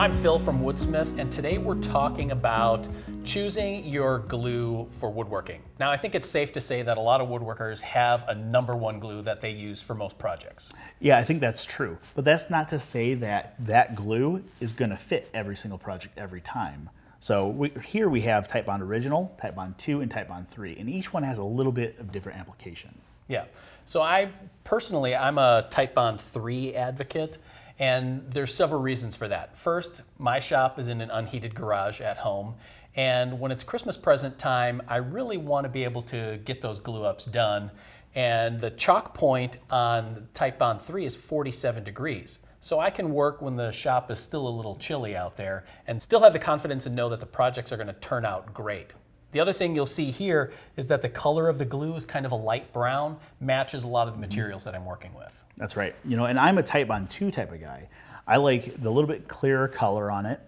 I'm Phil from Woodsmith, and today we're talking about choosing your glue for woodworking. Now, I think it's safe to say that a lot of woodworkers have a number one glue that they use for most projects. Yeah, I think that's true. But that's not to say that that glue is going to fit every single project every time. So here we have Titebond Original, Titebond 2, and Titebond 3, and each one has a little bit of different application. Yeah, so I'm a Titebond 3 advocate, and there's several reasons for that. First, my shop is in an unheated garage at home, and when it's Christmas present time, I really want to be able to get those glue ups done, and the chalk point on Titebond 3 is 47 degrees. So I can work when the shop is still a little chilly out there and still have the confidence and know that the projects are going to turn out great. The other thing you'll see here is that the color of the glue is kind of a light brown, matches a lot of the materials that I'm working with. That's right. You know, and I'm a Titebond 2 type of guy. I like the little bit clearer color on it,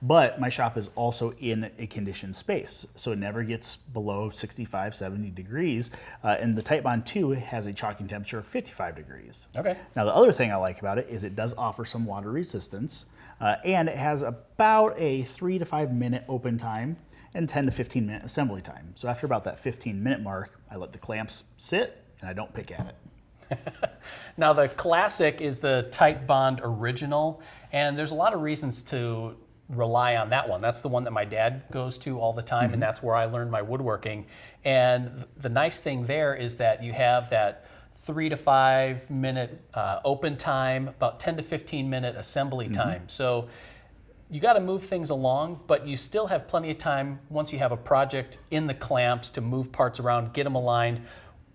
but my shop is also in a conditioned space, so it never gets below 65, 70 degrees, and the Titebond 2 has a chalking temperature of 55 degrees. Okay. Now, the other thing I like about it is it does offer some water resistance, and it has about a 3 to 5 minute open time and 10 to 15 minute assembly time. So after about that 15-minute mark, I let the clamps sit and I don't pick at it. Now, the classic is the Titebond Original, and there's a lot of reasons to rely on that one. That's the one that my dad goes to all the time, and that's where I learned my woodworking. And the nice thing there is that you have that 3 to 5 minute open time, about 10 to 15 minute assembly time. So you got to move things along, but you still have plenty of time once you have a project in the clamps to move parts around, get them aligned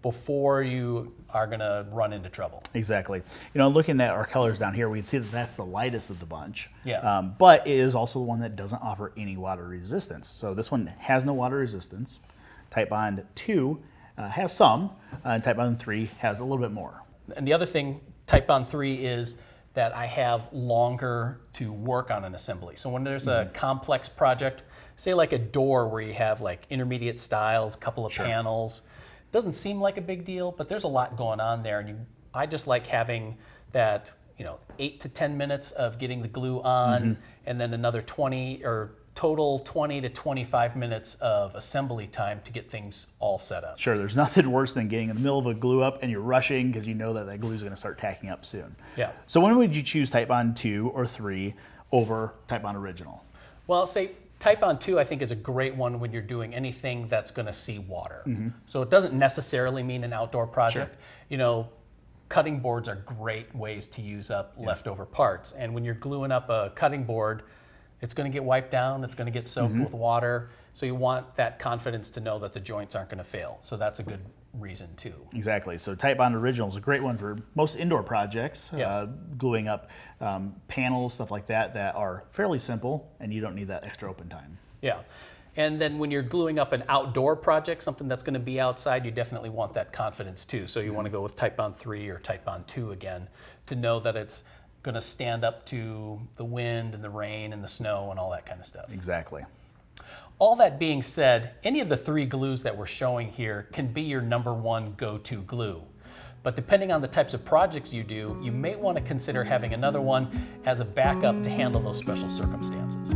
before you are going to run into trouble. Exactly. You know, looking at our colors down here, we can see that that's the lightest of the bunch. Yeah. But it is also the one that doesn't offer any water resistance. So this one has no water resistance. Titebond 2 has some, and Titebond 3 has a little bit more. And the other thing, Titebond 3 is that I have longer to work on an assembly. So when there's a complex project, say like a door where you have like intermediate styles, a couple of panels, doesn't seem like a big deal, but there's a lot going on there, and I just like having that, 8 to 10 minutes of getting the glue on, and then another 20 or total 20 to 25 minutes of assembly time to get things all set up. Sure, there's nothing worse than getting in the middle of a glue up and you're rushing because you know that that glue is going to start tacking up soon. Yeah. So when would you choose Titebond 2 or 3 over Titebond Original? Well, say Titebond 2 I think is a great one when you're doing anything that's going to see water. So it doesn't necessarily mean an outdoor project. Cutting boards are great ways to use up leftover parts. And when you're gluing up a cutting board, it's going to get wiped down, it's going to get soaked with water. So you want that confidence to know that the joints aren't going to fail. So that's a good reason too. Exactly. So Titebond Original is a great one for most indoor projects, gluing up panels, stuff like that are fairly simple and you don't need that extra open time. Yeah. And then when you're gluing up an outdoor project, something that's going to be outside, you definitely want that confidence too. So you want to go with Titebond 3 or Titebond 2 again to know that it's going to stand up to the wind and the rain and the snow and all that kind of stuff. Exactly. All that being said, any of the 3 glues that we're showing here can be your number one go-to glue. But depending on the types of projects you do, you may want to consider having another one as a backup to handle those special circumstances.